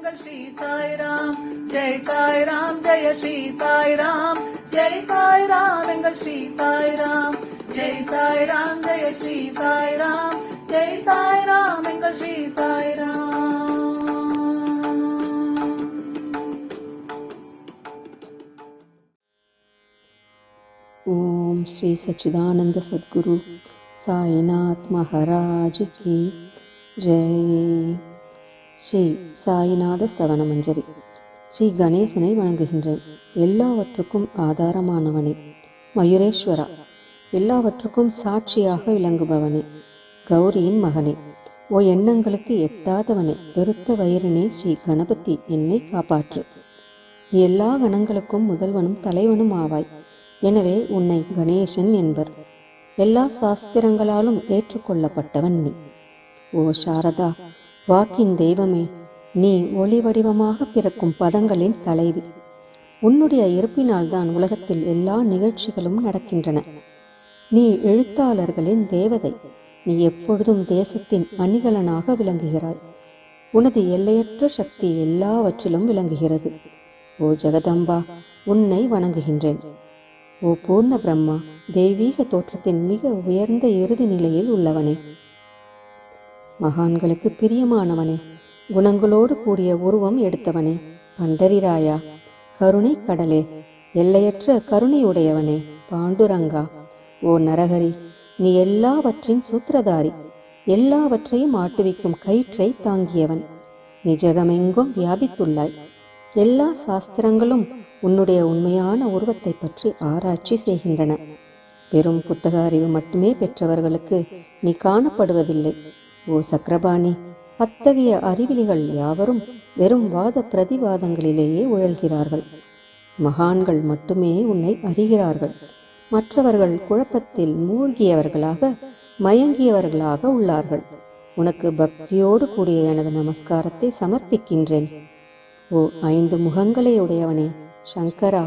எங்கள் ஸ்ரீ சாய்ராம். ஜெய் சாய்ராம், ஜெய ஸ்ரீ சாய்ராம். ஜெய் சாய்ராம், எங்கள் ஸ்ரீ சாய்ராம். ஜெய் சாய்ராம், ஜெய ஸ்ரீ சாய்ராம். ஜெய் சாய்ராம், எங்கள் ஸ்ரீ சாய்ராம். ஓம் ஸ்ரீ சச்சிதானந்த சத்குரு சாய்நாத் மகாராஜ் கி ஜெய். ஸ்ரீ சாய்நாத ஸ்தவன மஞ்சரி. ஸ்ரீ கணேசனை வணங்குகின்றேன். எல்லாவற்றுக்கும் ஆதாரமானவனே, மயூரேஸ்வரா, எல்லாவற்றுக்கும் சாட்சியாக விளங்குபவனே, கௌரியின் மகனே, ஓ எண்ணங்களுக்கு எட்டாதவனே, பெருத்த வயிறினே, ஸ்ரீ கணபதி, என்னை காப்பாற்று. எல்லா கணங்களுக்கும் முதல்வனும் தலைவனும் ஆவாய். எனவே உன்னை கணேசன் என்பர். எல்லா சாஸ்திரங்களாலும் ஏற்றுக்கொள்ளப்பட்டவன் நீ. ஓ சாரதா, வாக்கின் தெய்வமே, நீ ஒளி வடிவமாக பிறக்கும் பதங்களின் தலைவி. உன்னுடைய இருப்பினால்தான் உலகத்தில் எல்லா நிகழ்ச்சிகளும் நடக்கின்றன. நீ எழுத்தாளர்களின் தேவதை. நீ எப்பொழுதும் தேசத்தின் அணிகலனாக விளங்குகிறாய். உனது எல்லையற்ற சக்தி எல்லாவற்றிலும் விளங்குகிறது. ஓ ஜெகதம்பா, உன்னை வணங்குகின்றேன். ஓ பூர்ண பிரம்மா, தெய்வீக தோற்றத்தின் மிக உயர்ந்த இறுதி நிலையில் உள்ளவனே, மகான்களுக்கு பிரியமானவனே, குணங்களோடு கூடிய உருவம் எடுத்தவனே, பண்டரிராயா, கருணை கடலே, எல்லையற்ற கருணையுடையவனே, பாண்டுரங்கா, ஓ நரஹரி, நீ எல்லாவற்றின் சூத்திரதாரி, எல்லாவற்றையும் ஆட்டுவிக்கும் கயிற்றை தாங்கியவன். நீ ஜெகமெங்கும் வியாபித்துள்ளாய். எல்லா சாஸ்திரங்களும் உன்னுடைய உண்மையான உருவத்தை பற்றி ஆராய்ச்சி செய்கின்றன. வெறும் புத்தக அறிவு மட்டுமே பெற்றவர்களுக்கு நீ காணப்படுவதில்லை. ஓ சக்கரபாணி, அத்தகைய அறிவிலிகள் யாவரும் வெறும் வாத பிரதிவாதங்களிலேயே உழல்கிறார்கள். மகான்கள் மட்டுமே உன்னை அறிகிறார்கள். மற்றவர்கள் குழப்பத்தில் மூழ்கியவர்களாக, மயங்கியவர்களாக உள்ளார்கள். உனக்கு பக்தியோடு கூடிய எனது நமஸ்காரத்தை சமர்ப்பிக்கின்றேன். ஓ 5 முகங்களை உடையவனே, சங்கரா,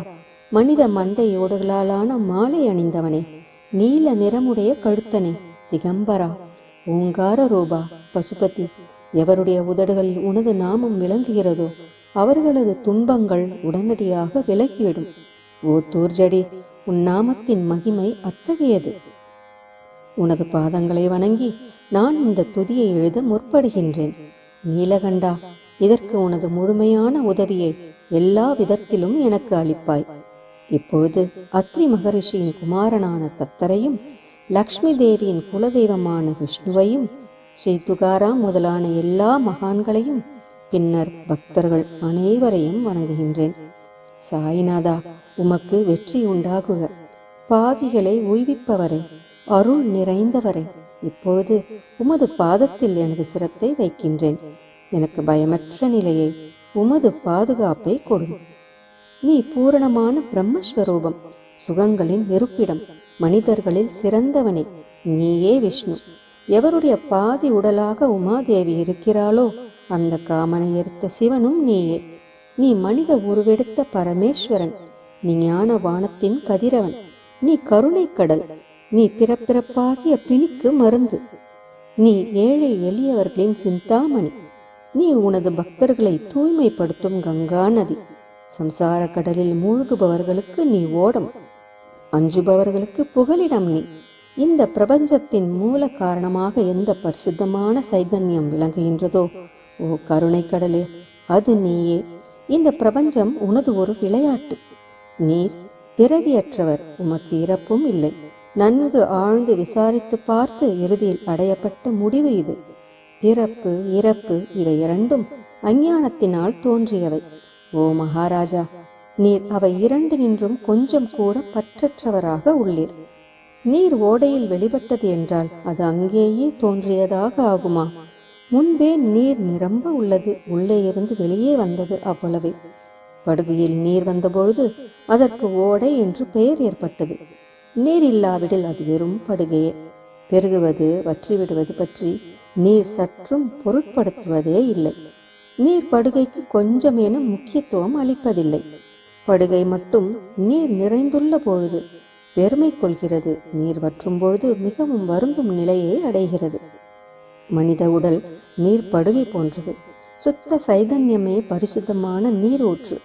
மனித மண்டையோடுகளாலான மாலை அணிந்தவனே, நீல நிறமுடைய கழுத்தனே, திகம்பரா, ஓங்கார ரூபா, பசுபதி, எவருடைய உதடுகளில் உனது நாமம் விளங்குகிறதோ அவர்களது துன்பங்கள் உடனடியாக விலகிவிடும். ஓ தூர்ஜடி, உன் நாமத்தின் மகிமை அத்தகையது. உனது பாதங்களை வணங்கி நான் இந்த துதியை எழுத முற்படுகின்றேன். நீலகண்டா, இதற்கு உனது முழுமையான உதவியை எல்லா விதத்திலும் எனக்கு அளிப்பாய். இப்பொழுது அத்ரி மகரிஷியின் குமாரனான தத்தரையும், லக்ஷ்மி தேவியின் குலதெய்வமான விஷ்ணுவையும், ஸ்ரீ துகாராம் முதலான எல்லா மகான்களையும், பின்னர் பக்தர்கள் அனைவரையும் வணங்குகின்றேன். சாய்நாதா, உமக்கு வெற்றி உண்டாகுக. பாவிகளை உய்விப்பவரே, அருள் நிறைந்தவரே, இப்பொழுது உமது பாதத்தில் எனது சிரத்தை வைக்கின்றேன். எனக்கு பயமற்ற நிலையை, உமது பாதுகாப்பை கொடும். நீ பூரணமான பிரம்மஸ்வரூபம், சுகங்களின் இருப்பிடம், மனிதர்களில் சிறந்தவனே, நீயே விஷ்ணு. எவருடைய பாதி உடலாக உமாதேவி இருக்கிறாளோ அந்த காமனை எரித்த சிவனும் நீயே. நீ மனித உருவெடுத்த பரமேஸ்வரன். நீ ஞான வானத்தின் கதிரவன். நீ கருணை கடல். நீ பிறப்பிறப்பாகிய பிணிக்கு மருந்து. நீ ஏழை எளியவர்களின் சிந்தாமணி. நீ உனது பக்தர்களை தூய்மைப்படுத்தும் கங்கா நதி. சம்சார கடலில் மூழ்குபவர்களுக்கு நீ ஓடம், அஞ்சுபவர்களுக்கு புகலிடம் நீ. இந்த பிரபஞ்சத்தின் மூல காரணமாக எந்த பரிசுத்தமான சைதன்யம் விளங்குகின்றதோ, ஓ கருணை கடலே, அது நீயே. இந்த பிரபஞ்சம் உனது ஒரு விளையாட்டு. நீர் பிறவியற்றவர், உமக்கு இறப்பும் இல்லை. நன்கு ஆழ்ந்து விசாரித்து பார்த்து இறுதியில் அடையப்பட்ட முடிவு இது. பிறப்பு இறப்பு இவை இரண்டும் அஞ்ஞானத்தினால் தோன்றியவை. ஓ மகாராஜா, நீர் அவை இரண்டு நின்றும் கொஞ்சம் கூட பற்றற்றவராக உள்ளீர். நீர் ஓடையில் வெளிப்பட்டது என்றால் அது அங்கேயே தோன்றியதாக ஆகுமா? முன்பே நீர் நிரம்ப உள்ளது, உள்ளே இருந்து வெளியே வந்தது, அவ்வளவே. படுகையில் நீர் வந்தபொழுது அதற்கு ஓடை என்று பெயர் ஏற்பட்டது. நீர் இல்லாவிடில் அது வெறும் படுகையே. பெருகுவது வற்றிவிடுவது பற்றி நீர் சற்றும் பொருட்படுத்துவதே இல்லை. நீர் படுகைக்கு கொஞ்சமேனும் முக்கியத்துவம் அளிப்பதில்லை. படுகை மட்டும் நீர் நிறைந்துள்ள பொழுது பெருமை கொள்கிறது, நீர் வற்றும் பொழுது மிகவும் வருந்தும் நிலையை அடைகிறது. மனித உடல் நீர் படுகை போன்றது. சுத்த சைதன்யமே பரிசுத்தமான நீரூற்று.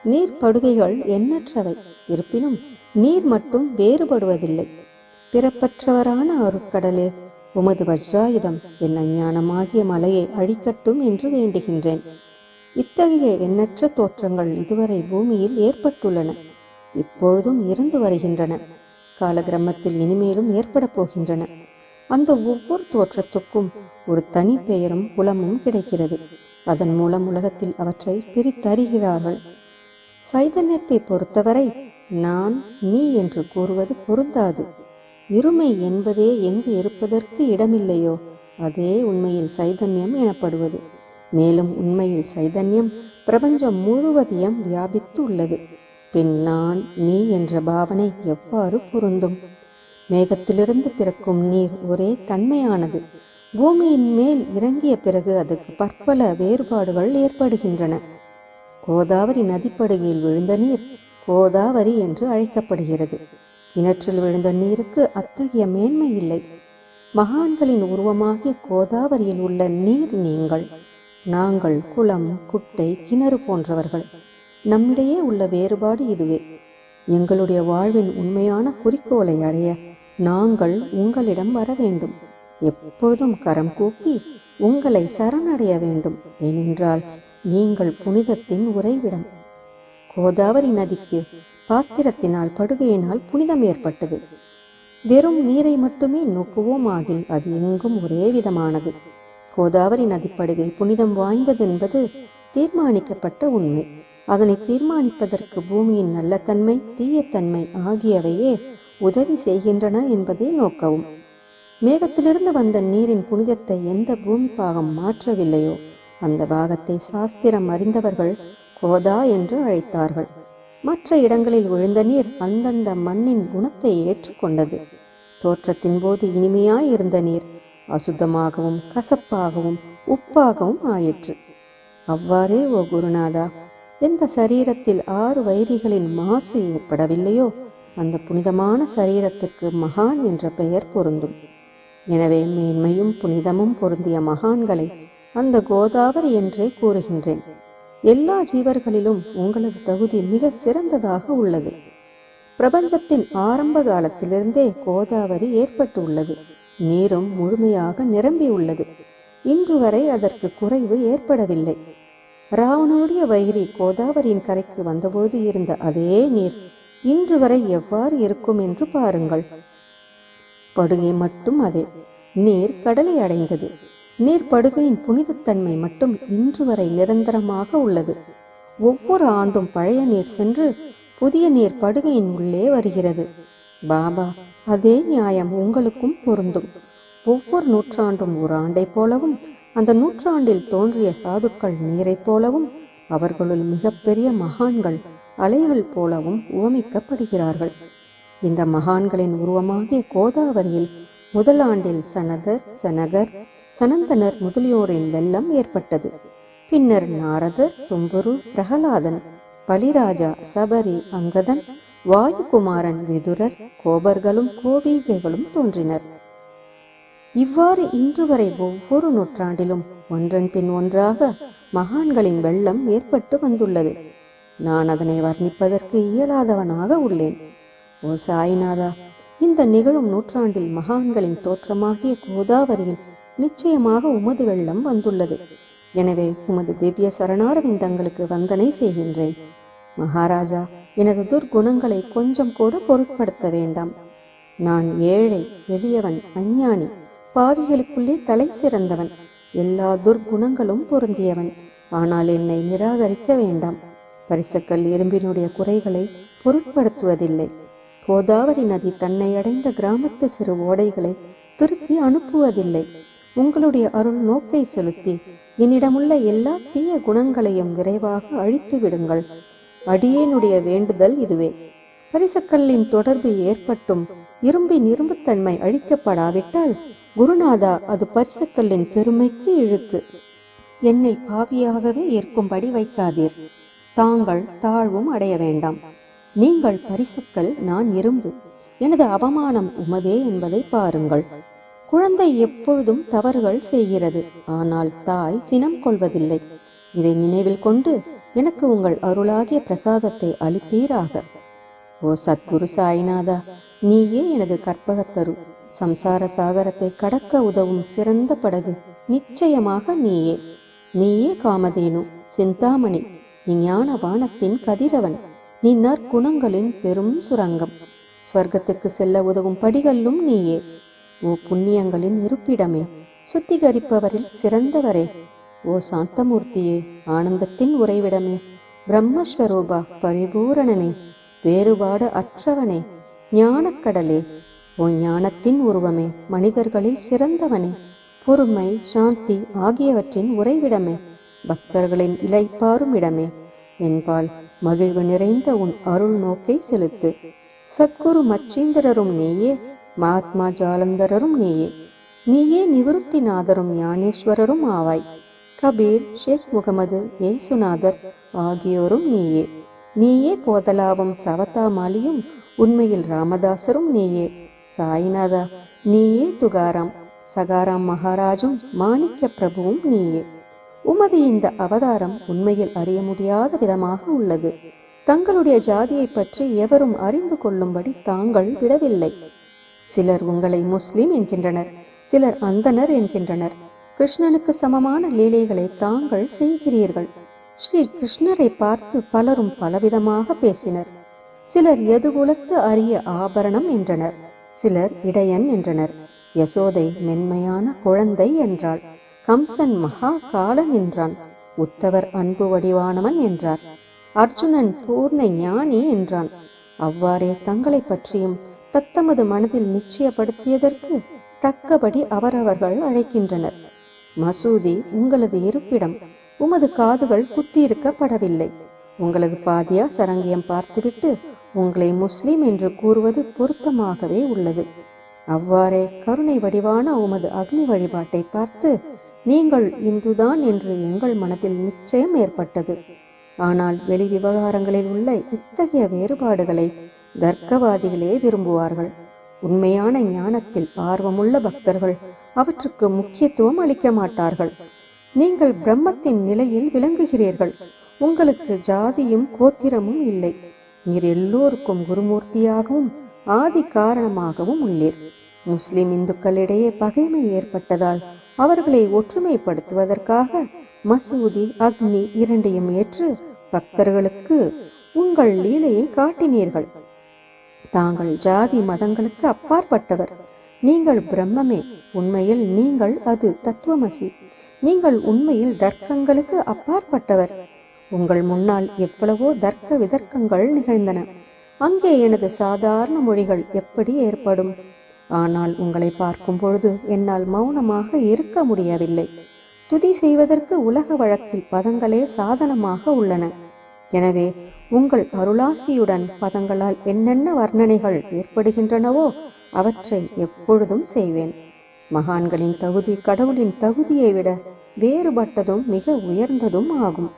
நீர்ப்படுகைகள் எண்ணற்றவை, இருப்பினும் நீர் மட்டும் வேறுபடுவதில்லை. பிறப்பற்றவரான அருட்கடலே, உமது வஜ்ராயுதம் என் அஞ்ஞானமாகிய மலையை அழிக்கட்டும் என்று வேண்டுகின்றேன். இத்தகைய எண்ணற்ற தோற்றங்கள் இதுவரை பூமியில் ஏற்பட்டுள்ளன, இப்பொழுதும் இருந்து வருகின்றன, காலக்கிரமத்தில் இனிமேலும் ஏற்பட போகின்றன. அந்த ஒவ்வொரு தோற்றத்துக்கும் ஒரு தனி பெயரும் குலமும் கிடைக்கிறது. அதன் மூலம் உலகத்தில் அவற்றை பிரித்தறிகிறார்கள். சைதன்யத்தை பொறுத்தவரை நான் நீ என்று கூறுவது பொருந்தாது. இருமை என்பதே எங்கு இருப்பதற்கு இடமில்லையோ அதே உண்மையில் சைதன்யம் எனப்படுவது. மேலும் உண்மையில் சைதன்யம் பிரபஞ்சம் முழுவதையும் வியாபித்து உள்ளது. பின் நான் நீ என்ற பாவனை எவ்வாறு பொருந்தும்? மேகத்திலிருந்து பிறக்கும் நீர் ஒரே தன்மையானது. பூமியின் மேல் இறங்கிய பிறகு அதற்கு பற்பல வேறுபாடுகள் ஏற்படுகின்றன. கோதாவரி நதிப்படுகையில் விழுந்த நீர் கோதாவரி என்று அழைக்கப்படுகிறது. கிணற்றில் விழுந்த நீருக்கு அத்தகைய மேன்மை இல்லை. மகான்களின் உருவமாகிய கோதாவரியில் உள்ள நீர் நீங்கள். நாங்கள் குளம், குட்டை, கிணறு போன்றவர்கள். நம்மிடையே உள்ள வேறுபாடு இதுவே. எங்களுடைய வாழ்வின் உண்மையான குறிக்கோளை அடைய நாங்கள் உங்களிடம் வர வேண்டும். எப்பொழுதும் கரம் கூப்பி உங்களை சரணடைய வேண்டும். ஏனென்றால் நீங்கள் புனிதத்தின் உறைவிடம். கோதாவரி நதிக்கு பாத்திரத்தினால் படுகையினால் புனிதம் ஏற்பட்டது. வெறும் நீரை மட்டுமே நோக்குவோம் ஆகில் அது எங்கும் ஒரே விதமானது. கோதாவரி நதிப்படுகை புனிதம் வாய்ந்ததென்பது தீர்மானிக்கப்பட்ட உண்மை. அதனை தீர்மானிப்பதற்கு பூமியின் நல்ல தன்மை, தீயத்தன்மை ஆகியவையே உதவி செய்கின்றன என்பதை நோக்கவும். மேகத்திலிருந்து வந்த நீரின் புனிதத்தை எந்த பூமி பாகம் மாற்றவில்லையோ அந்த பாகத்தை சாஸ்திரம் அறிந்தவர்கள் கோதா என்று அழைத்தார்கள். மற்ற இடங்களில் விழுந்த நீர் அந்தந்த மண்ணின் குணத்தை ஏற்றுக்கொண்டது. தோற்றத்தின் போது இனிமையாய் இருந்த நீர் அசுத்தமாகவும் கசப்பாகவும் உப்பாகவும் ஆயிற்று. அவ்வாறே ஓ குருநாதா, எந்த சரீரத்தில் 6 வைரிகளின் மாசு ஏற்படவில்லையோ அந்த புனிதமான சரீரத்துக்கு மகான் என்ற பெயர் பொருந்தும். எனவே மேன்மையும் புனிதமும் பொருந்திய மகான்களை அந்த கோதாவரி என்றே கூறுகின்றேன். எல்லா ஜீவர்களிலும் உங்களது தகுதி மிக சிறந்ததாக உள்ளது. பிரபஞ்சத்தின் ஆரம்ப காலத்திலிருந்தே கோதாவரி ஏற்பட்டு உள்ளது. நீரும் முழுமையாக நிரம்பி உள்ளது. இன்று வரை அதற்கு குறைவு ஏற்படவில்லை. ராவணனுடைய வைரி கோதாவரியின் கரைக்கு வந்தபொழுது இருந்த அதே நீர் இன்று வரை எவ்வாறு இருக்கும் என்று பாருங்கள். படுகை மட்டும் அதே. நீர் கடலை அடைந்தது. நீர் படுகையின் புனிதத்தன்மை மட்டும் இன்று வரை நிரந்தரமாக உள்ளது. ஒவ்வொரு ஆண்டும் பழைய நீர் சென்று புதிய நீர் படுகையின் உள்ளே வருகிறது. பாபா, அதே நியாயம் உங்களுக்கும் பொருந்தும். ஒவ்வொரு நூற்றாண்டும் ஒரு ஆண்டை போலவும் அந்த நூற்றாண்டில் தோன்றிய சாதுக்கள் நீரைப் போலவும் அவர்களுள் மிகப்பெரிய மகான்கள் அலைகள் போலவும் உவமிக்கப்படுகிறார்கள். இந்த மகான்களின் உருவமாகிய கோதாவரியில் முதல் ஆண்டில் சனதர், சனகர், சனந்தனர் முதலியோரின் வெள்ளம் ஏற்பட்டது. பின்னர் நாரதர், தும்புரு, பிரகலாதன், பலிராஜா, சபரி, அங்கதன், வாயுகுமாரன், விதுரர், கோபர்களும் கோபிகைகளும் தோன்றினர். இவ்வாறு இன்று வரை ஒவ்வொரு நூற்றாண்டிலும் ஒன்றன் பின் ஒன்றாக மகான்களின் வெள்ளம் ஏற்பட்டு வந்துள்ளது. நான் அதனை வர்ணிப்பதற்கு இயலாதவனாக உள்ளேன். ஓ சாய்நாதா, இந்த நிகழும் நூற்றாண்டில் மகான்களின் தோற்றமாகிய கோதாவரியில் நிச்சயமாக உமது வெள்ளம் வந்துள்ளது. எனவே உமது திவ்ய சரணாரவிந்தங்களுக்கு வந்தனை செய்கின்றேன். மகாராஜா, எனது துர்குணங்களை கொஞ்சம் கூட பொருட்படுத்த வேண்டாம். நான் ஏழை, எளியவன், அஞ்ஞானி, பாவிகளுக்குள்ளே தலை சிறந்தவன், எல்லா துர்குணங்களும் பொருந்தியவன். ஆனால் என்னை நிராகரிக்க வேண்டாம். பரிசக்கல் இரும்பினுடைய குறைகளை பொருட்படுத்துவதில்லை. கோதாவரி நதி தன்னை அடைந்த கிராமத்து சிறு ஓடைகளை திருப்பி அனுப்புவதில்லை. உங்களுடைய அருள் நோக்கை செலுத்தி என்னிடமுள்ள எல்லா தீய குணங்களையும் விரைவாக அழித்து விடுங்கள். அடியேனுடைய வேண்டுதல் இதுவே. பரிசக்கல்லின் தொடர்பு ஏற்பட்டும் இரும்பின் இரும்புத்தன்மை அழிக்கப்படாவிட்டால் குருநாதா, அது பரிசக்கல்லின் பெருமைக்கு இழுக்கு. என்னை பாவியாகவே ஏற்கும்படி வைக்காதீர். தாங்கள் தாழ்வும் அடைய வேண்டாம். நீங்கள் பரிசக்கல், நான் இரும்பு. எனது அவமானம் உமதே என்பதை பாருங்கள். குழந்தை எப்பொழுதும் தவறுகள் செய்கிறது, ஆனால் தாய் சினம் கொள்வதில்லை. இதை நினைவில் கொண்டு எனக்கு உங்கள் அருளாகிய பிரசாதத்தை அளிப்பீராக. ஓ சத்குரு சாய்நாதா, நீயே எனது கற்பகத்தரு. சம்சார சாகரத்தை கடக்க உதவும் சிறந்த படகு நிச்சயமாக நீயே. நீயே காமதேனு, சிந்தாமணி, நீ ஞான வானத்தின் கதிரவன், நீ நற்குணங்களின் பெரும் சுரங்கம். ஸ்வர்க்கத்துக்கு செல்ல உதவும் படிகளும் நீயே. ஓ புண்ணியங்களின் இருப்பிடமே, சுத்திகரிப்பவரில் சிறந்தவரே. ஓ சாந்தமூர்த்தியே, ஆனந்தத்தின் உறைவிடமே, பிரம்மஸ்வரூபா, பரிபூரணனே, வேறுபாடு அற்றவனே, ஞானக்கடலே. ஓ ஞானத்தின் உருவமே, மனிதர்களில் சிறந்தவனே, பொறுமை சாந்தி ஆகியவற்றின் உறைவிடமே, பக்தர்களின் இளைப்பாறும் இடமே, என்பால் மகிழ்வு நிறைந்த உன் அருள் நோக்கை செலுத்து. சத்குரு மச்சீந்திரரும் நீயே, மகாத்மா ஜாலந்தரரும் நீயே. நீயே நிவிருத்திநாதரும் ஞானேஸ்வரரும் ஆவாய். கபீர், ஷேக் முகமது, ஏசுநாதர் ஆகியோரும் நீயே. நீயே போதலாவும் சவதாமாலியும் உண்மையில் ராமதாசரும் நீயே. சாய்நாதா, நீயே துகாராம், சகாராம் மகாராஜும் மாணிக்க பிரபுவும் நீயே. உமது இந்த அவதாரம் உண்மையில் அறிய முடியாத விதமாக உள்ளது. தங்களுடைய ஜாதியை பற்றி எவரும் அறிந்து கொள்ளும்படி தாங்கள் விடவில்லை. சிலர் உங்களை முஸ்லிம் என்கின்றனர், சிலர் அந்தனர் என்கின்றனர். கிருஷ்ணனுக்கு சமமான லீலைகளை தாங்கள் செய்கிறீர்கள். ஸ்ரீ கிருஷ்ணரை பார்த்து பலரும் பலவிதமாக பேசினர். சிலர் எதுகுலத்து அரிய ஆபரணம் என்றனர், சிலர் இடையன் என்றனர். யசோதை மென்மையான குழந்தை என்றாள். கம்சன் மகா காலன் என்றான். உத்தவர் அன்பு வடிவானவன் என்றார். அர்ஜுனன் பூர்ண ஞானி என்றான். அவ்வாறே தங்களை பற்றியும் தத்தமது மனதில் நிச்சயப்படுத்தியதற்கு தக்கபடி அவரவர்கள் அழைக்கின்றனர். மசூதி உங்களது இருப்பிடம். உமது காதுகள் குத்தியிருக்கப்படவில்லை. உங்களது பாதியா சடங்கியம் பார்த்துவிட்டு உங்களை முஸ்லிம் என்று கூறுவது பொருத்தமாகவே உள்ளது. அவ்வாறே கருணை வடிவான உமது அக்னி வழிபாட்டை பார்த்து நீங்கள் இந்துதான் என்று எங்கள் மனதில் நிச்சயம் ஏற்பட்டது. ஆனால் வெளி விவகாரங்களில் உள்ள இத்தகைய வேறுபாடுகளை தர்க்கவாதிகளே விரும்புவார்கள். உண்மையான ஞானத்தில் ஆர்வமுள்ள பக்தர்கள் அவற்றுக்கு முக்கியத்துவம் அளிக்க மாட்டார்கள். நீங்கள் பிரம்மத்தின் நிலையில் விளங்குகிறீர்கள். உங்களுக்கு ஜாதியும் கோத்திரமும் இல்லை. நீர் எல்லோருக்கும் குருமூர்த்தியாகவும் ஆதி காரணமாகவும் உள்ளீர். முஸ்லிம் இந்துக்களிடையே பகைமை ஏற்பட்டதால் அவர்களை ஒற்றுமைப்படுத்துவதற்காக மசூதி அக்னி இரண்டையும் ஏற்று பக்தர்களுக்கு உங்கள் லீலையை காட்டினீர்கள். தாங்கள் ஜாதி மதங்களுக்கு அப்பாற்பட்டவர். நீங்கள் பிரம்மமே. உண்மையில் நீங்கள் அது தத்துவமசி. நீங்கள் உண்மையில் தர்க்கங்களுக்கு அப்பாற்பட்டவர். உங்கள் முன்னால் எவ்வளவோ தர்க்க விதர்க்கங்கள் நிகழ்ந்தன. அங்கே எனது சாதாரண மொழிகள் எப்படி ஏற்படும்? ஆனால் உங்களை பார்க்கும் பொழுது என்னால் மௌனமாக இருக்க முடியவில்லை. துதி செய்வதற்கு உலக வழக்கில் பதங்களே சாதனமாக உள்ளன. எனவே உங்கள் அருளாசியுடன் பதங்களால் என்னென்ன வர்ணனைகள் ஏற்படுகின்றனவோ அவற்றை எப்பொழுதும் செய்வேன். மகான்களின் தகுதி கடவுளின் தகுதியை விட வேறுபட்டதும் மிக உயர்ந்ததும் ஆகும்.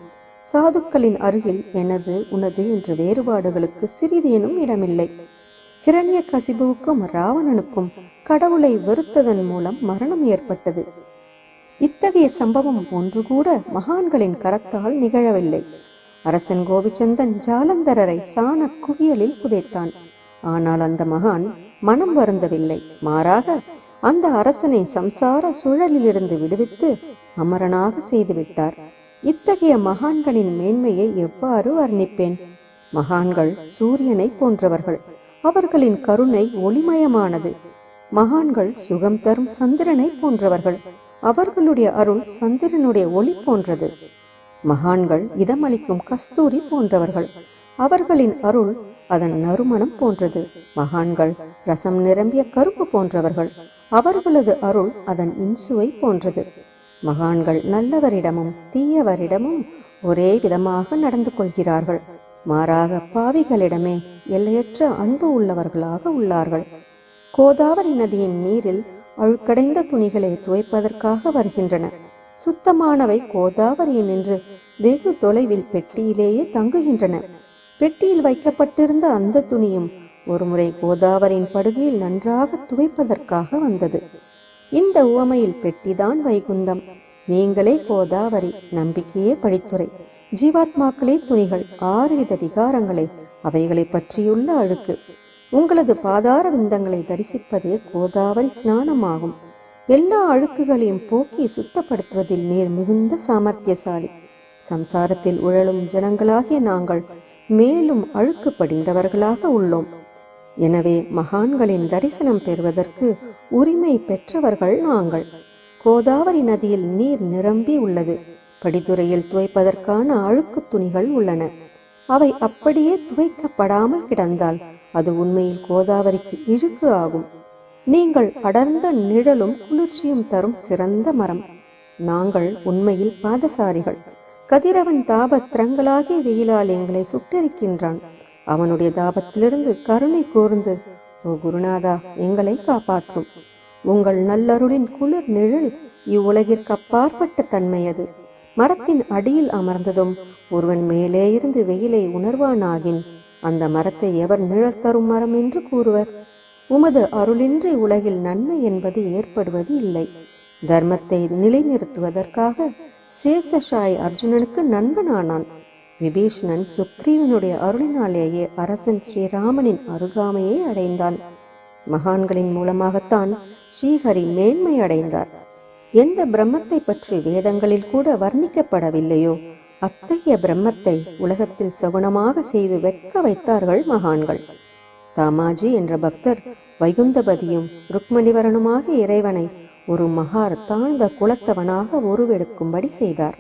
சாதுக்களின் அருகில் எனது உனது என்ற வேறுபாடுகளுக்கு சிறிதேனும் இடமில்லை. ஹிரண்ய கசிபுவுக்கும் ராவணனுக்கும் கடவுளை வெறுத்ததன் மூலம் மரணம் ஏற்பட்டது. இத்தகைய சம்பவம் ஒன்று கூட மகான்களின் கரத்தால் நிகழவில்லை. அரசன் கோபிச்சந்தன் ஜாலந்தரரை சாண குவியலில் புதைத்தான். ஆனால் அந்த மகான் மனம் வருந்தவில்லை. மாறாக அந்த அரசனை சம்சார சுழலிலிருந்து விடுவித்து அமரனாக செய்துவிட்டார். இத்தகைய மகான்களின் மேன்மையை எவ்வாறு வர்ணிப்பேன்? மகான்கள் சூரியனை போன்றவர்கள். அவர்களின் கருணை ஒளிமயமானது. மகான்கள் சுகம் தரும் சந்திரனை போன்றவர்கள். அவர்களுடைய அருள் சந்திரனுடைய ஒளி போன்றது. மகான்கள் இதமளிக்கும் கஸ்தூரி போன்றவர்கள். அவர்களின் அருள் அதன் நறுமணம் போன்றது. மகான்கள் ரசம் நிரம்பிய கரும்பு போன்றவர்கள். அவர்களது அருள் அதன் இன்சுவை போன்றது. மகான்கள் நல்லவரிடமும் தீயவரிடமும் ஒரே விதமாக நடந்து கொள்கிறார்கள். மாறாக பாவிகளிடமே எல்லையற்ற அன்பு உள்ளவர்களாக உள்ளார்கள். கோதாவரி நதியின் நீரில் அழுக்கடைந்த துணிகளை துவைப்பதற்காக வருகின்றன. சுத்தமானவை கோதாவரியில் நின்று வெகு தொலைவில் பெட்டியிலேயே தங்குகின்றன. பெட்டியில் வைக்கப்பட்டிருந்த அந்த துணியும் ஒருமுறை கோதாவரியின் படுகையில் நன்றாக துவைப்பதற்காக வந்தது. இந்த உவமையில் பெட்டிதான் வைகுந்தம். நீங்களே கோதாவரி, நம்பிக்கையே படித்துறை, ஜீவாத்மாக்களே துணிகள், 6 வித விகாரங்களே அவைகளை பற்றியுள்ள அழுக்கு. உங்களது பாதார விந்தங்களை தரிசிப்பதே கோதாவரி ஸ்நானமாகும். எல்லா அழுக்குகளையும் போக்கி சுத்தப்படுத்துவதில் நீர் மிகுந்த சாமர்த்தியசாலி. சம்சாரத்தில் உழலும் ஜனங்களாகிய நாங்கள் மேலும் அழுக்கு படிந்தவர்களாக உள்ளோம். எனவே மகான்களின் தரிசனம் பெறுவதற்கு உரிமை பெற்றவர்கள் நாங்கள். கோதாவரி நதியில் நீர் நிரம்பி உள்ளது. படித்துறையில் துவைப்பதற்கான அழுக்கு துணிகள் உள்ளன. அவை அப்படியே துவைக்கப்படாமல் கிடந்தால் அது உண்மையில் கோதாவரிக்கு இழுக்கு ஆகும். நீங்கள் அடர்ந்த நிழலும் குளிர்ச்சியும் தரும் சிறந்த மரம். நாங்கள் உண்மையில் பாதசாரிகள். கதிரவன் தாபத்திரங்களாகிய வெயிலால் எங்களை சுட்டெரிக்கின்றான். அவனுடைய தாபத்திலிருந்து கருணை கூர்ந்து, ஓ குருநாதா, எங்களை காப்பாற்றும். உங்கள் நல்லருளின் குளிர் நிழல் இவ்வுலகிற்கு அப்பாற்பட்ட தன்மையது. மரத்தின் அடியில் அமர்ந்ததும் ஒருவன் மேலே இருந்து வெயிலை உணர்வானாகின் அந்த மரத்தை எவர் நிழல் தரும் மரம் என்று கூறுவர்? உமது அருளின்றி உலகில் நன்மை என்பது ஏற்படுவது இல்லை. தர்மத்தை நிலைநிறுத்துவதற்காக சேஷசாய் அர்ஜுனனுக்கு நண்பனானான். விபீஷணன் சுக்ரீவனுடைய அருளினாலேயே அரசன் ஸ்ரீராமனின் அருகாமையை அடைந்தான். மகான்களின் மூலமாகத்தான் ஸ்ரீஹரி மேன்மை அடைந்தார். எந்த பிரம்மத்தை பற்றி வேதங்களில் கூட வர்ணிக்கப்படவில்லையோ அத்தகைய பிரம்மத்தை உலகத்தில் சகுனமாக செய்து வெட்க வைத்தார்கள் மகான்கள். தாமாஜி என்ற பக்தர் வைகுந்தபதியும் ருக்மணிவரனுமாக இறைவனை ஒரு மகார் தாழ்ந்த குலத்தவனாக உருவெடுக்கும்படி செய்தார்.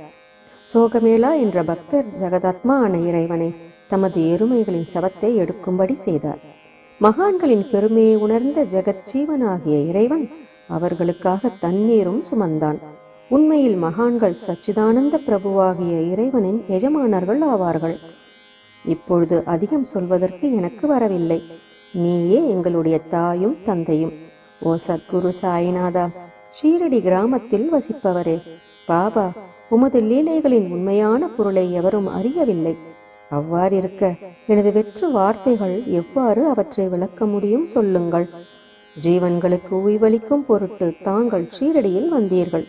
சோகமேலா என்ற பக்தர் ஜெகதாத்மா ஆன இறைவனை தமது எருமைகளின் சவத்தை எடுக்கும்படி செய்தார். மகான்களின் பெருமையை உணர்ந்த ஜெகஜீவனாகிய இறைவன் அவர்களுக்காக தண்ணீரும் சுமந்தான். உண்மையில் மகான்கள் சச்சிதானந்த பிரபுவாகிய இறைவனின் எஜமானர்கள் ஆவார்கள். இப்பொழுது அதிகம் சொல்வதற்கு எனக்கு வரவில்லை. நீயே எங்களுடைய தாயும் தந்தையும். ஓ சத்குரு சாய்நாதா, ஷீரடி கிராமத்தில் வசிப்பவரே, பாபா, உமது லீலைகளின் உண்மையான பொருளை எவரும் அறியவில்லை. அவ்வாறிருக்க எனது வெற்று வார்த்தைகள் எவ்வாறு அவற்றை விளக்க முடியும்? சொல்லுங்கள். ஜீவன்களுக்கு உய்வளிக்கும் பொருட்டு தாங்கள் ஷீரடியில் வந்தீர்கள்.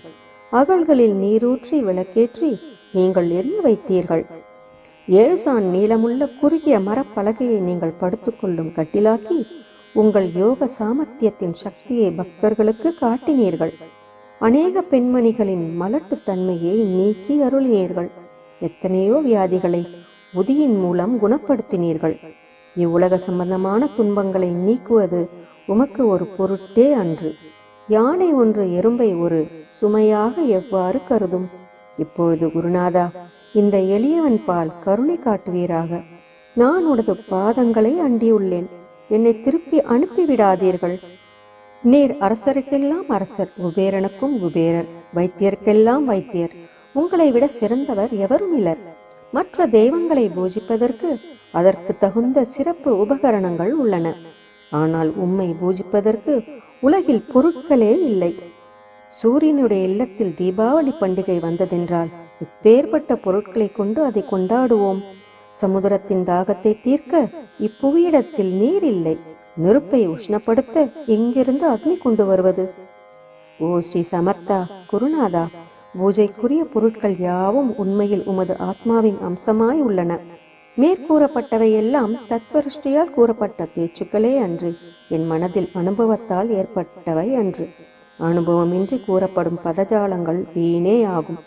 அகல்களில் நீரூற்றி விளக்கேற்றி நீங்கள் எரிய வைத்தீர்கள். 7 சான் நீளமுள்ள குறுகிய மரப்பலகையை நீங்கள் படுத்துக்கொள்ளும் கட்டிலாக்கி உங்கள் யோக சாமர்த்தியத்தின் சக்தியை பக்தர்களுக்கு காட்டினீர்கள். அநேக பெண்மணிகளின் மலட்டுத்தன்மையை நீக்கி அருளினீர்கள். எத்தனையோ வியாதிகளை உதியின் மூலம் குணப்படுத்தினீர்கள். இவ்வுலக சம்பந்தமான துன்பங்களை நீக்குவது உமக்கு ஒரு பொருட்டே அன்று. யானை ஒன்று எறும்பை ஒரு சுமையாக எவ்வாறு கருதும்? இப்பொழுது குருநாதா, இந்த எளியவன் பால் கருணை காட்டுவீராக. நான் உனது பாதங்களை அண்டியுள்ளேன். என்னை திருப்பி அனுப்பிவிடாதீர்கள். நீர் அரசருக்கெல்லாம் அரசர், குபேரனுக்கும் குபேரர், வைத்தியருக்கெல்லாம் வைத்தியர். உங்களை விட சிறந்தவர் எவரும் இல்லர். மற்ற தெய்வங்களை பூஜிப்பதற்கு அதற்கு தகுந்த சிறப்பு உபகரணங்கள் உள்ளன. ஆனால் உம்மை பூஜிப்பதற்கு உலகில் பொருட்களே இல்லை. சூரியனுடைய இல்லத்தில் தீபாவளி பண்டிகை வந்ததென்றால் இப்பேற்பட்ட பொருட்களை கொண்டு அதை கொண்டாடுவோம். சமுதிரத்தின் தாகத்தை தீர்க்க இப்புவியிடத்தில் நீர் இல்லை. நெருப்பை உஷ்ணப்படுத்த எங்கிருந்து அக்னி கொண்டு வருவது? ஓ ஸ்ரீ சமர்த்தா குருநாதா, பூஜைக்குரிய பொருட்கள் யாவும் உண்மையில் உமது ஆத்மாவின் அம்சமாய் உள்ளன. மேற்கூறப்பட்டவை எல்லாம் தத்வருஷ்டியால் கூறப்பட்ட பேச்சுக்களே அன்று, என் மனதில் அனுபவத்தால் ஏற்பட்டவை அன்று. அனுபவமின்றி கூறப்படும் பதஜாலங்கள் வீணே ஆகும்.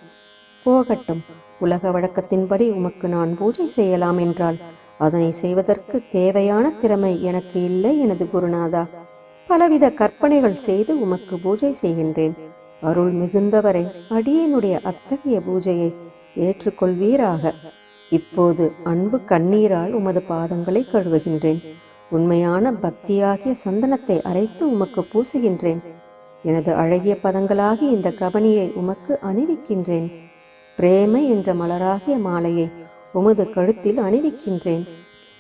போகட்டும், உலக வழக்கத்தின்படி உமக்கு நான் பூஜை செய்யலாம் என்றால் அதனை செய்வதற்கு தேவையான திறமை எனக்கு இல்லை எனது குருநாதா. பலவித கற்பனைகள் செய்து உமக்கு பூஜை செய்கின்றேன். அருள் மிகுந்தவரை, அடியேனுடைய அத்தகைய பூஜையை ஏற்றுக்கொள்வீராக. இப்போது அன்பு கண்ணீரால் உமது பாதங்களை கழுவுகின்றேன். உண்மையான பக்தியாகிய சந்தனத்தை அரைத்து உமக்கு பூசுகின்றேன். எனது அழகிய பதங்களாகி இந்த கவனியை உமக்கு அணிவிக்கின்றேன். பிரேமை என்ற மலராகிய மாலையை உமது கழுத்தில் அணிவிக்கின்றேன்.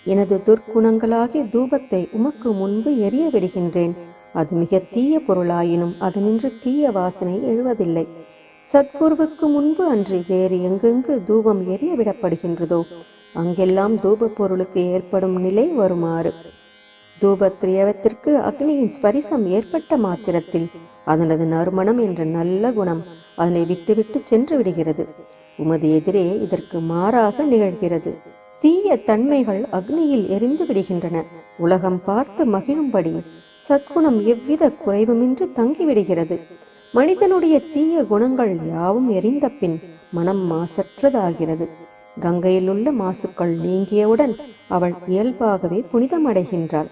எனது துர்க்குணங்களாகிய தூபத்தை உமக்கு முன்பு எரிய விடுகின்றேன். அது மிக தீய பொருளாயினும் அதனின்று தீய வாசனை எழுவதில்லை. சத்குருவுக்கு முன்பு அன்றி வேறு எங்கெங்கு தூபம் எரிய விடப்படுகின்றதோ அங்கெல்லாம் தூப பொருளுக்கு ஏற்படும் நிலை வருமாறு. தூபத்ரியவத்திற்கு அக்னியின் ஸ்பரிசம் ஏற்பட்ட மாத்திரத்தில் அதனது நறுமணம் என்ற நல்ல குணம் அதனை விட்டுவிட்டு சென்று விடுகிறது. உமது எதிரே இதற்கு மாறாக நிகழ்கிறது. தீய தன்மைகள் அக்னியில் எரிந்து விடுகின்றன. உலகம் பார்த்து மகிழும்படி சத்குணம் எவ்வித குறைவுமின்றி தங்கிவிடுகிறது. மனிதனுடைய தீய குணங்கள் யாவும் எரிந்த பின் மனம் மாசற்றதாகிறது. கங்கையில் உள்ள மாசுக்கள் நீங்கியவுடன் அவள் இயல்பாகவே புனிதமடைகின்றாள்.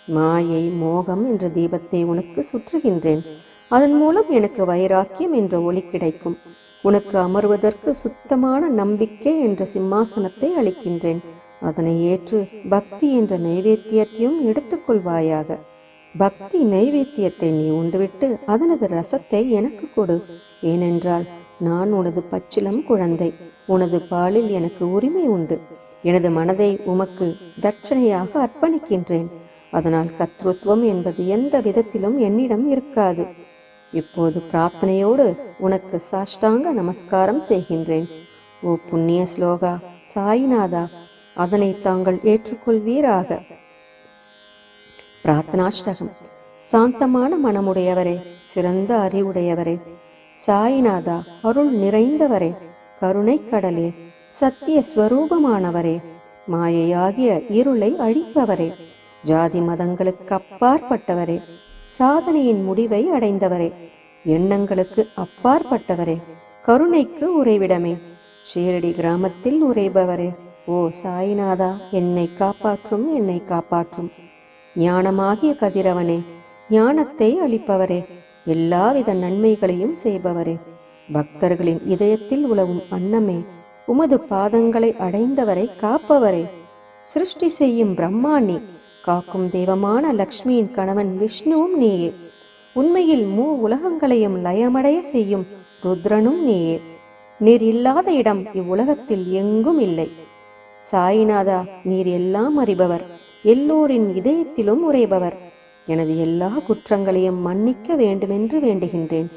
மாயை மோகம் என்ற தீபத்தை உனக்கு சுற்றுகின்றேன். அதன் மூலம் எனக்கு வைராக்கியம் என்ற ஒளி கிடைக்கும். உனக்கு அமர்வதற்கு சுத்தமான நம்பிக்கை என்ற சிம்மாசனத்தை அளிக்கின்றேன். அதனை ஏற்று பக்தி என்ற நைவேத்தியத்தையும் எடுத்துக்கொள்வாயாக. பக்தி நைவேத்தியத்தை நீ உண்டுவிட்டு அதனது ரசத்தை எனக்கு கொடு. ஏனென்றால் நான் உனது பச்சிலம் குழந்தை. உனது பாலில் எனக்கு உரிமை உண்டு. எனது மனதை உமக்கு தட்சணையாக அர்ப்பணிக்கின்றேன். அதனால் கத்ருத்வம் என்பது எந்த விதத்திலும் என்னிடம் இருக்காது. இப்போது பிரார்த்தனையோடு உனக்கு சாஷ்டாங்க நமஸ்காரம் செய்கின்றேன். ஓ புண்ணிய ஸ்லோகா சாயிநாதா, அதனை தாங்கள் ஏற்றுக்கொள்வீராக. பிரார்த்தனாஷ்டகம். சாந்தமான மனமுடையவரே, சிறந்த அறிவுடையவரே, சாயிநாதா, அருள் நிறைந்தவரே, கருணை கடலே, சத்திய ஸ்வரூபமானவரே, மாயையாகிய இருளை அழிப்பவரே, ஜாதி மதங்களுக்கு அப்பாற்பட்டவரே, சாதனையின் முடிவை அடைந்தவரே, எண்ணங்களுக்கு அப்பாற்பட்டவரே, கருணைக்கு உறைவிடமே, ஷீரடி கிராமத்தில் உறைபவரே, ஓ சாயிநாதா, என்னை காப்பாற்றும், என்னை காப்பாற்றும். ஞானமாகிய கதிரவனே, ஞானத்தை அளிப்பவரே, எல்லாவித நன்மைகளையும் செய்பவரே, பக்தர்களின் இதயத்தில் உலவும் அன்னமே, உமது பாதங்களை அடைந்தவரை காப்பவரே, சிருஷ்டி செய்யும் பிரம்மாணி, காக்கும் தெய்வமான லக்ஷ்மியின் கணவன் விஷ்ணுவும் நீயே. உண்மையில் உலகங்களையும் லயமடைய செய்யும் ருத்ரனும் நீயே. நீர் இல்லாத இடம் இவ்வுலகத்தில் எங்கும் இல்லை. சாயிநாதா, நீர் எல்லாம் அறிபவர், எல்லோரின் இதயத்திலும் உறைபவர். எனது எல்லா குற்றங்களையும் மன்னிக்க வேண்டுமென்று வேண்டுகின்றேன்.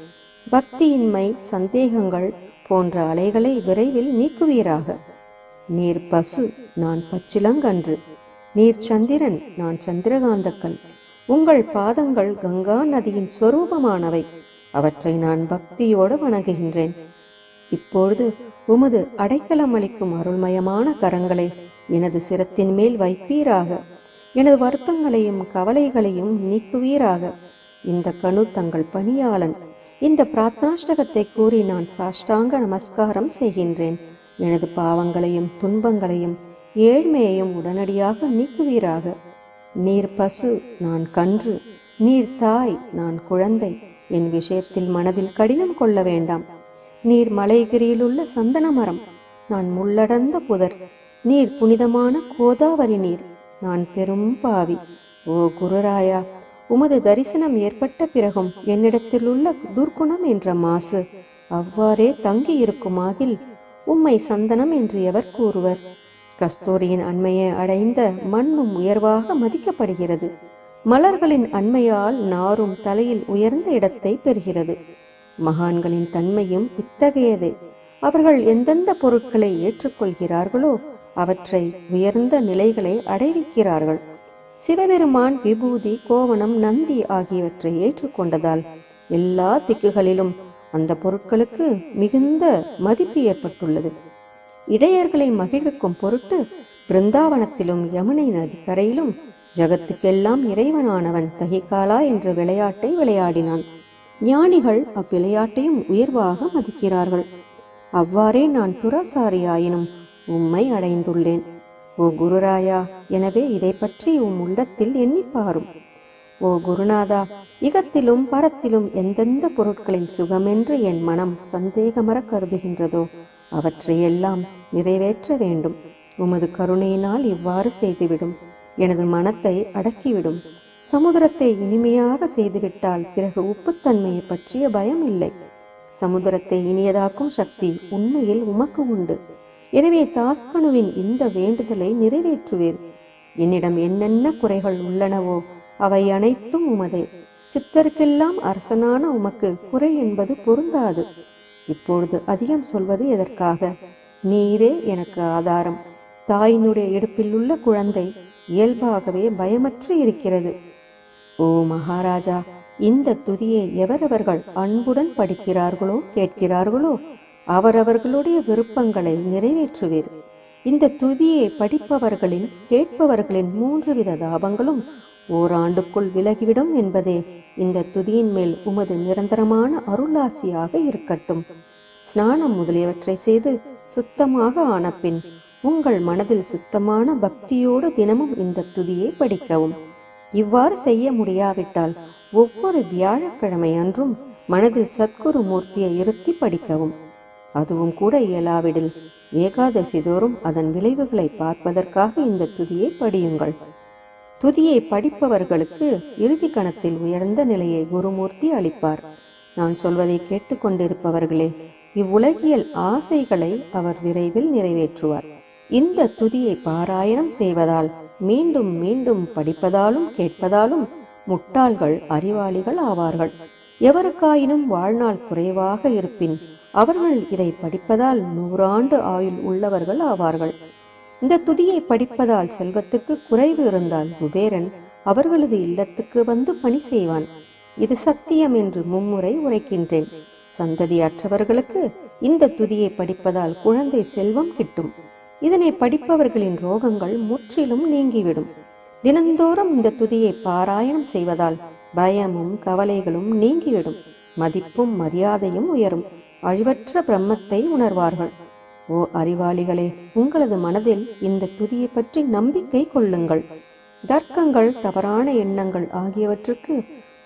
பக்தியின்மை, சந்தேகங்கள் போன்ற அலைகளை விரைவில் நீக்குவீராக. நீர் பசு, நான் பச்சிலங்கன்று. நீர் சந்திரன், நான் சந்திரகாந்தக்கல். உங்கள் பாதங்கள் கங்கா நதியின் ஸ்வரூபமானவை. அவற்றை நான் பக்தியோடு வணங்குகின்றேன். இப்பொழுது உமது அடைக்கலம் அளிக்கும் அருள்மயமான கரங்களை எனது சிரத்தின் மேல் வைப்பீராக. எனது வருத்தங்களையும் கவலைகளையும் நீக்குவீராக. இந்த கணு தங்கள் பணியாளன். இந்த பிரார்த்தனாஷ்டகத்தை கூறி நான் சாஷ்டாங்க நமஸ்காரம் செய்கின்றேன். எனது பாவங்களையும் துன்பங்களையும் ஏழ்மையையும் உடனடியாக நீக்குவீராக. நீர் பசு, நான் கன்று. நீர் தாய், நான் குழந்தை. என் விஷயத்தில் மனதில் கடினம் கொள்ள வேண்டாம். நீர் மலைகிரியில் உள்ள சந்தன மரம், நான் முள்ளடர்ந்த புதர். நீர் புனிதமான கோதாவரி நீர், நான் பெரும் பாவி. ஓ குருராயா, உமது தரிசனம் ஏற்பட்ட பிறகும் என்னிடத்தில் உள்ள துர்க்குணம் என்ற மாசு அவ்வாறே தங்கி இருக்குமாகில் உம்மை சந்தனம் என்று எவர் கூறுவர்? கஸ்தூரியின் அண்மையை அடைந்த மண்ணும் உயர்வாக மதிக்கப்படுகிறது. மலர்களின் அண்மையால் நாரும் தலையில் உயர்ந்த இடத்தை பெறுகிறது. மகான்களின் தன்மையும் இத்தகையதே. அவர்கள் எந்தெந்த பொருட்களை ஏற்றுக்கொள்கிறார்களோ அவற்றை உயர்ந்த நிலைகளை அடைவிக்கிறார்கள். சிவபெருமான் விபூதி, கோவணம், நந்தி ஆகியவற்றை ஏற்றுக்கொண்டதால் எல்லா திக்குகளிலும் அந்த பொருட்களுக்கு மிகுந்த மதிப்பு ஏற்பட்டுள்ளது. இடையர்களை மகிழ்விக்கும் பொருட்டு பிருந்தாவனத்திலும் யமுனை நதி கரையிலும் ஜகத்துக்கெல்லாம் இறைவனானவன் தகிகாலா என்ற விளையாட்டை விளையாடினான். ஞானிகள் அவ்விளையாட்டையும் உயர்வாக மதிக்கிறார்கள். அவ்வாறே நான் துறசாரியாயினும் உம்மை அடைந்துள்ளேன். ஓ குருராயா, எனவே இதை பற்றி உம் உள்ளத்தில் எண்ணிப்பாரும். ஓ குருநாதா, இகத்திலும் பரத்திலும் எந்தெந்த பொருட்களை சுகமென்று என் மனம் சந்தேகமற கருதுகின்றதோ அவற்றையெல்லாம் நிறைவேற்ற வேண்டும். உமது கருணையினால் இவ்வாறு செய்துவிடும். எனது மனத்தை அடக்கிவிடும். சமுதிரத்தை இனிமையாக செய்துவிட்டால் பிறகு உப்புத்தன்மையை பற்றிய பயம் இல்லை. சமுதிரத்தை இனியதாக்கும் சக்தி உண்மையில் உமக்கு உண்டு. எனவே தாஸ்கனுவின் இந்த வேண்டுதலை நிறைவேற்றுவீர். என்னிடம் என்னென்ன குறைகள் உள்ளனவோ அவை அனைத்தும் உமதே. சித்தருக்கெல்லாம் அரசனான உமக்கு குறை என்பது பொருந்தாது. இப்பொழுது அதிகம் சொல்வது எதற்காக? நீரே எனக்கு ஆதாரம். தாயினுடைய இடுப்பில் உள்ள குழந்தை இயல்பாகவே பயமற்று இருக்கிறது. ஓ மகாராஜா, இந்த துதியை எவரவர்கள் அன்புடன் படிக்கிறார்களோ கேட்கிறார்களோ அவரவர்களுடைய விருப்பங்களை நிறைவேற்றுவீர். இந்த துதியை படிப்பவர்களின் கேட்பவர்களின் 3 வித தாபங்களும் ஓராண்டுக்குள் விலகிவிடும் என்பதே இந்த துதியின் மேல் உமது நிரந்தரமான அருளாசியாக இருக்கட்டும். ஸ்நானம் முதலியவற்றை செய்து சுத்தமாக ஆன பின் உங்கள் மனதில் சுத்தமான பக்தியோடு தினமும் இந்த துதியை படிக்கவும். இவ்வாறு செய்ய முடியாவிட்டால் ஒவ்வொரு வியாழக்கிழமை அன்றும் மனதில் சத்குரு மூர்த்தியை இருத்தி படிக்கவும். அதுவும் கூட இயலாவிடில் ஏகாதசி தோறும் அதன் விளைவுகளை பார்ப்பதற்காக இந்த துதியை படியுங்கள். துதியை படிப்பவர்களுக்கு இறுதி கணத்தில் உயர்ந்த நிலையை குருமூர்த்தி அளிப்பார். நான் சொல்வதை கேட்டுக்கொண்டிருப்பவர்களே, இவ்வுலகியல் ஆசைகளை அவர் விரைவில் நிறைவேற்றுவார். இந்த துதியை பாராயணம் செய்வதால் மீண்டும் மீண்டும் படிப்பதாலும் கேட்பதாலும் முட்டாள்கள் அறிவாளிகள் ஆவார்கள். எவருக்காயினும் வாழ்நாள் குறைவாக இருப்பின் அவர்கள் இதை படிப்பதால் 100 ஆண்டு ஆயுள் உள்ளவர்கள் ஆவார்கள். இந்த துதியை படிப்பதால் செல்வத்துக்கு குறைவு இருந்தால் குபேரன் அவர்களது இல்லத்துக்கு வந்து பணி செய்வான். இது சத்தியம் என்று மும்முறை உரைக்கின்றேன். சந்ததியற்றவர்களுக்கு இந்த துதியை படிப்பதால் குழந்தை செல்வம் கிட்டும். இதனை படிப்பவர்களின் ரோகங்கள் முற்றிலும் நீங்கிவிடும். தினந்தோறும் இந்த துதியை பாராயணம் செய்வதால் பயமும் கவலைகளும் நீங்கிவிடும். மதிப்பும் மரியாதையும் உயரும். அழிவற்ற பிரம்மத்தை உணர்வார்கள். ஓ அறிவாளிகளே, உங்களது மனதில் இந்த துதியை பற்றி நம்பிக்கை கொள்ளுங்கள். தர்க்கங்கள், தவறான எண்ணங்கள் ஆகியவற்றுக்கு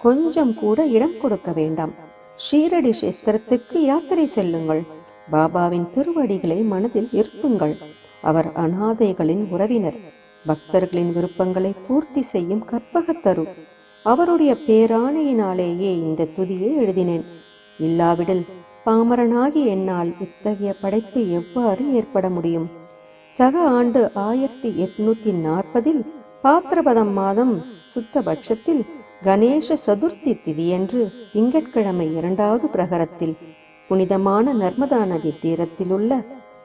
கொஞ்சம் கூட இடம் கொடுக்க வேண்டாம். ஷீரடி சேஸ்திரத்துக்கு யாத்திரை செல்லுங்கள். பாபாவின் திருவடிகளை மனதில் இருத்துங்கள். அவர் அநாதைகளின் உறவினர். பக்தர்களின் விருப்பங்களை பூர்த்தி செய்யும் கற்பகத்தரு. அவருடைய பேராணையினாலேயே இந்த துதியை எழுதினேன். இல்லாவிடில் பாமரனாகி என்னால் இத்தகைய படைப்பு எவ்வாறு ஏற்பட முடியும்? சக ஆண்டு 1840 பாத்திரபதம் மாதம் சுத்தபட்சத்தில் கணேச சதுர்த்தி திதியன்று திங்கட்கிழமை 2வது பிரகரத்தில் புனிதமான நர்மதா நதி தீரத்தில் உள்ள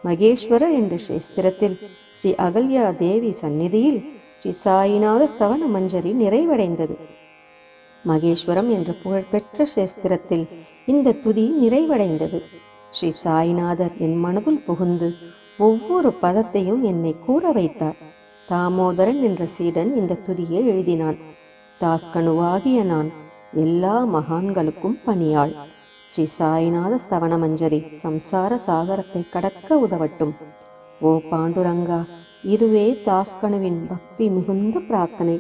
மகேஸ்வரர் என்ற சேஸ்திரத்தில் ஸ்ரீ அகல்யா தேவி சந்நிதியில் ஸ்ரீ சாயிநாத ஸ்தவன மஞ்சரி நிறைவடைந்தது. மகேஸ்வரம் என்ற புகழ்பெற்ற சேஸ்திரத்தில் இந்த துதி நிறைவடைந்தது. ஸ்ரீ சாய்நாதர் என் மனதுள் புகுந்து ஒவ்வொரு பதத்தையும் என்னை கூற வைத்தார். தாமோதரன் என்ற சீடன் இந்த துதியை எழுதினான். தாஸ்கனுவாகிய நான் எல்லா மகான்களுக்கும் பணியாள். ஸ்ரீ சாய்நாத ஸ்தவன மஞ்சரி சம்சார சாகரத்தை கடக்க உதவட்டும். ஓ பாண்டுரங்கா, இதுவே தாஸ்கனுவின் பக்தி மிகுந்த பிரார்த்தனை.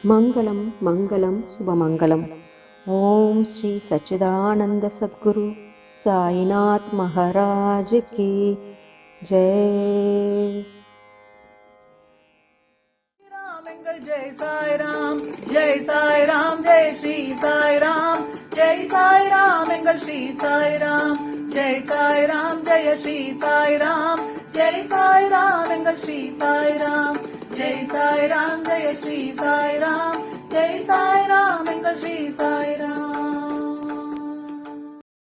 மங்களம் மங்களம் சுபமங்கலம். ஓம் ஸ்ரீ சச்சிதானந்த சத்குரு சாய்நாத் மகாராஜ் கி ஜெய். जय साई राम, जय साई राम, जय श्री साई राम, जय साई राम एंगल श्री साई राम, जय साई राम, जय श्री साई राम, जय साई राम एंगल श्री साई राम, जय साई राम, जय श्री साई राम, जय साई राम एंगल श्री साई